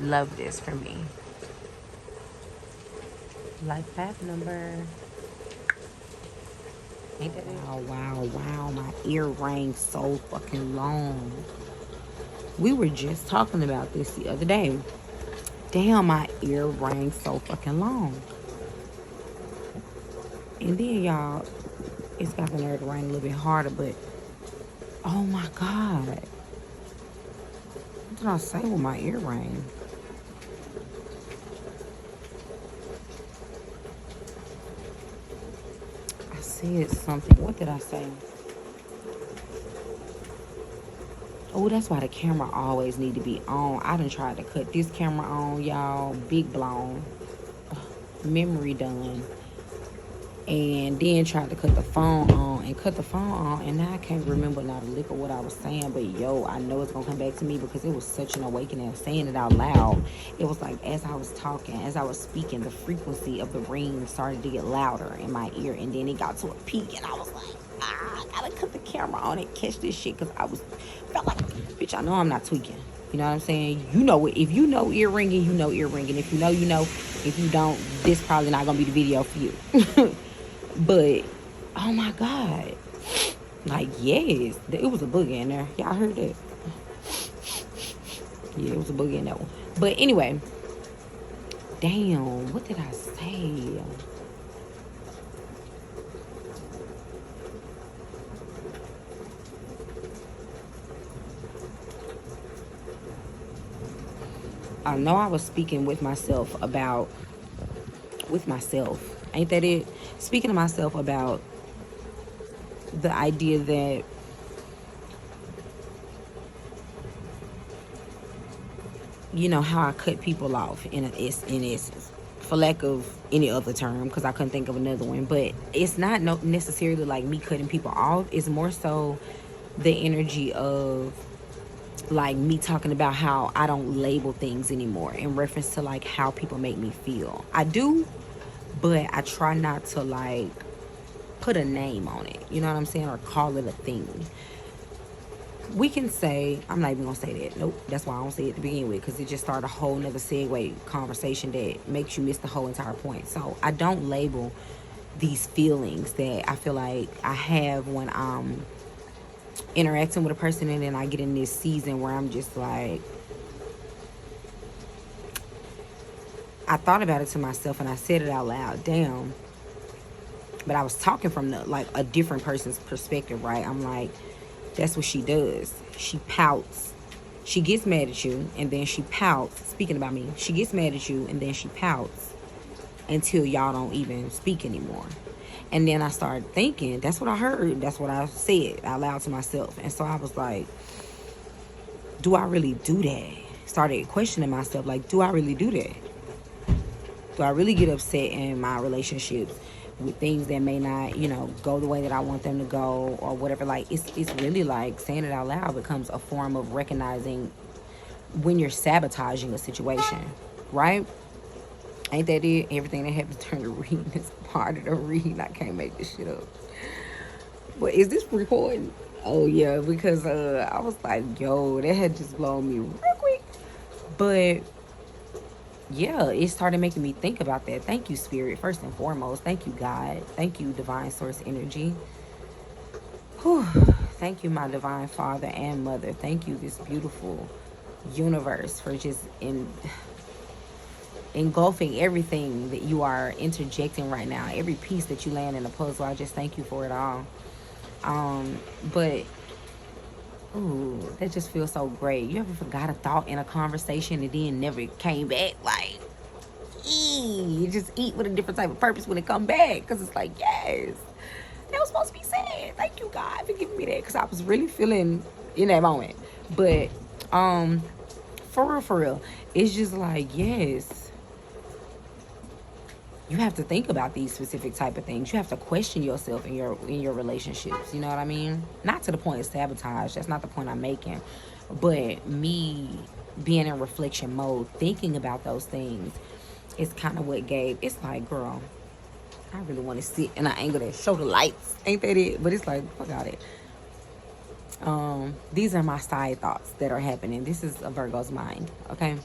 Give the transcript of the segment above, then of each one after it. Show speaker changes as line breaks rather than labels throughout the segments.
Love this for me. Life path number. Ain't that it? Wow, wow, wow. My ear rang so fucking long. We were just talking about this the other day. Damn, my ear rang so fucking long. And then, y'all, it's got the nerve to ring a little bit harder, but oh my God. What did I say with my ear rang? I said something. What did I say? Oh, that's why the camera always need to be on. I done tried to cut this camera on, y'all. Big blown. Memory done. And then tried to cut the phone on and cut the phone on, and now I can't remember not a lick of what I was saying, but yo, I know it's gonna come back to me because it was such an awakening. Saying it out loud, it was like as I was talking, as I was speaking, the frequency of the ring started to get louder in my ear, and then it got to a peak, and I was like, I gotta cut the camera on and catch this shit because I was felt like, bitch, I know I'm not tweaking. You know what I'm saying? You know it. If you know ear ringing, you know ear ringing. If you know, you know. If you don't, this probably not gonna be the video for you. But oh my God, like yes, it was a boogie in there. Y'all heard that? Yeah, it was a boogie in that one. But anyway, damn, what did I say? I know I was speaking with myself about, with myself. Ain't that it? Speaking to myself about the idea that you know how I cut people off in essence, for lack of any other term, because I couldn't think of another one. But it's not necessarily like me cutting people off. It's more so the energy of like me talking about how I don't label things anymore in reference to like how people make me feel. I do, but I try not to like put a name on it. You know what I'm saying? Or call it a thing. We can say, I'm not even gonna say that. Nope, that's why I don't say it to begin with, because it just started a whole nother segue conversation that makes you miss the whole entire point. So I don't label these feelings that I feel like I have when I'm interacting with a person, and then I get in this season where I'm just like, I thought about it to myself and I said it out loud. Damn. But I was talking from the like a different person's perspective, right? I'm like, that's what she does. She pouts. She gets mad at you and then she pouts. Speaking about me, she gets mad at you and then she pouts until y'all don't even speak anymore. And then I started thinking, that's what I heard. That's what I said out loud to myself. And so I was like, do I really do that? Started questioning myself, like, do I really do that? Do I really get upset in my relationships with things that may not, you know, go the way that I want them to go or whatever? Like, it's really like saying it out loud becomes a form of recognizing when you're sabotaging a situation, right? Ain't that it? Everything that happens during the reading is part of the reading. I can't make this shit up. But is this recording? Oh yeah, because I was like, yo, that had just blown me real quick. But yeah, it started making me think about that. Thank you, Spirit, first and foremost. Thank you, God. Thank you, Divine Source Energy. Whew. Thank you, my Divine Father and Mother. Thank you, this beautiful universe, for just engulfing everything that you are interjecting right now. Every piece that you land in the puzzle, I just thank you for it all. But ooh, that just feels so great. You ever forgot a thought in a conversation and then never came back? Like, you just eat with a different type of purpose when it come back. Because it's like, yes, that was supposed to be said. Thank you, God, for giving me that. Because I was really feeling in that moment. But for real, it's just like, yes, you have to think about these specific type of things. You have to question yourself in your relationships. You know what I mean? Not to the point of sabotage. That's not the point I'm making. But me being in reflection mode, thinking about those things, is kind of what gave. It's like, girl, I really want to sit in an angle that show the lights. Ain't that it? But it's like, fuck out it. These are my side thoughts that are happening. This is a Virgo's mind, okay?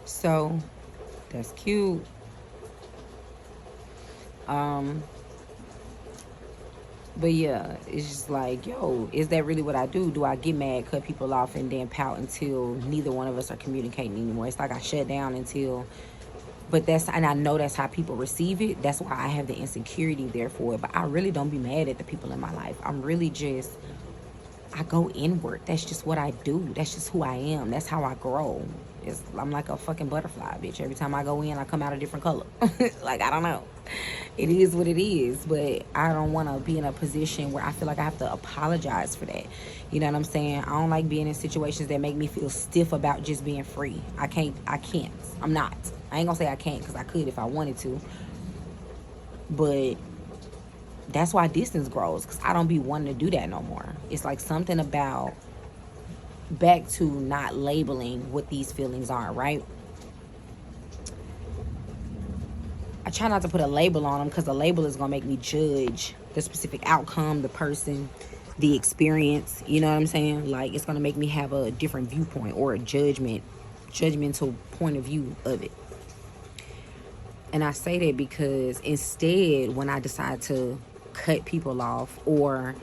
So that's cute. But yeah, it's just like, yo, is that really what I do? Do I get mad, cut people off, and then pout until neither one of us are communicating anymore? It's like I shut down until, but and I know that's how people receive it. That's why I have the insecurity there for it. But I really don't be mad at the people in my life. I'm really just, I go inward. That's just what I do. That's just who I am. That's how I grow. I'm like a fucking butterfly, bitch. Every time I go in, I come out a different color. Like, I don't know. It is what it is, but I don't want to be in a position where I feel like I have to apologize for that. You know what I'm saying? I don't like being in situations that make me feel stiff about just being free. I can't. I'm not. I ain't gonna say I can't, because I could if I wanted to. But that's why distance grows, because I don't be wanting to do that no more. It's like something about back to not labeling what these feelings are, right? I try not to put a label on them, because the label is going to make me judge the specific outcome, the person, the experience. You know what I'm saying? Like, it's going to make me have a different viewpoint or a judgmental point of view of it. And I say that because instead, when I decide to cut people off or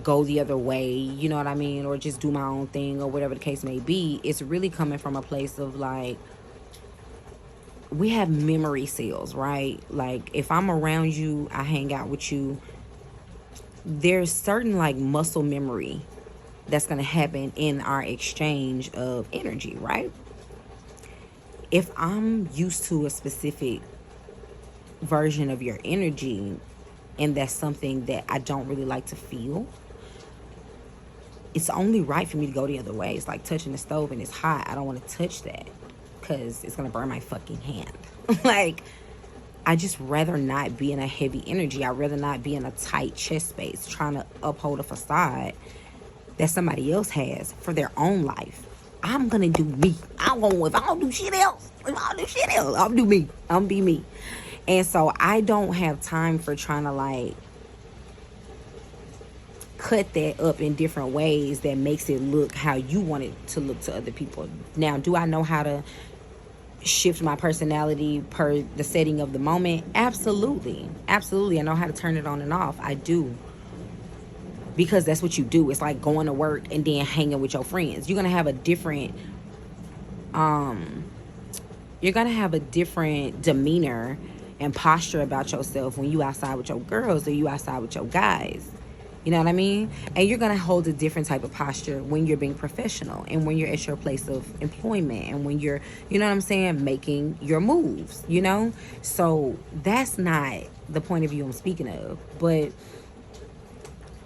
go the other way, you know what I mean, or just do my own thing or whatever the case may be, it's really coming from a place of like, we have memory cells, right? Like, if I'm around you, I hang out with you, there's certain like muscle memory that's going to happen in our exchange of energy, right? If I'm used to a specific version of your energy and that's something that I don't really like to feel, it's only right for me to go the other way. It's like touching the stove and it's hot. I don't want to touch that because it's going to burn my fucking hand. Like, I just rather not be in a heavy energy. I'd rather not be in a tight chest space trying to uphold a facade that somebody else has for their own life. I'm going to do me. If I don't do shit else, I'll do me. I'll be me. And so I don't have time for trying to like cut that up in different ways that makes it look how you want it to look to other people. Now, do I know how to shift my personality per the setting of the moment? Absolutely. Absolutely. I know how to turn it on and off. I do. Because that's what you do. It's like going to work and then hanging with your friends. You're going to have a different demeanor and posture about yourself when you outside with your girls or you outside with your guys. You know what I mean? And you're going to hold a different type of posture when you're being professional and when you're at your place of employment and when you're, you know what I'm saying, making your moves, you know? So that's not the point of view I'm speaking of. But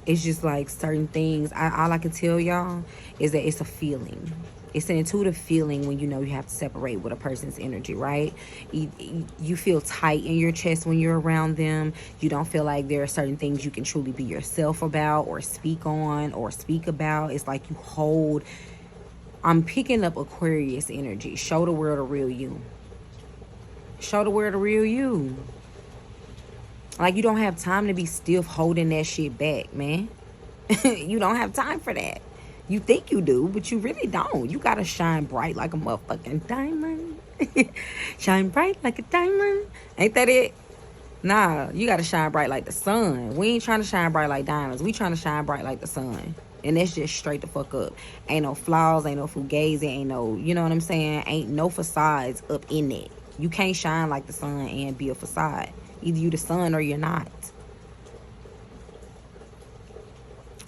it's just like certain things. All I can tell y'all is that it's a feeling. It's an intuitive feeling when you know you have to separate with a person's energy, right? You feel tight in your chest when you're around them. You don't feel like there are certain things you can truly be yourself about or speak on or speak about. It's like you hold. I'm picking up Aquarius energy. Show the world a real you. Show the world a real you. Like, you don't have time to be stiff holding that shit back, man. You don't have time for that. You think you do, but you really don't. You gotta shine bright like a motherfucking diamond. Shine bright like a diamond. Ain't that it? Nah, you gotta shine bright like the sun. We ain't trying to shine bright like diamonds. We trying to shine bright like the sun. And that's just straight the fuck up. Ain't no flaws, ain't no fugazi, ain't no, you know what I'm saying? Ain't no facades up in it. You can't shine like the sun and be a facade. Either you the sun or you're not.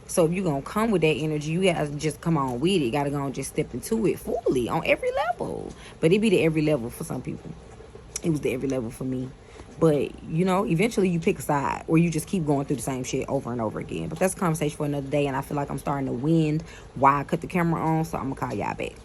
So if you're going to come with that energy, you got to just come on with it. You got to go and just step into it fully on every level. But it be the every level for some people. It was the every level for me. But, you know, eventually you pick a side or you just keep going through the same shit over and over again. But that's a conversation for another day. And I feel like I'm starting to wind why I cut the camera on. So I'm going to call y'all back.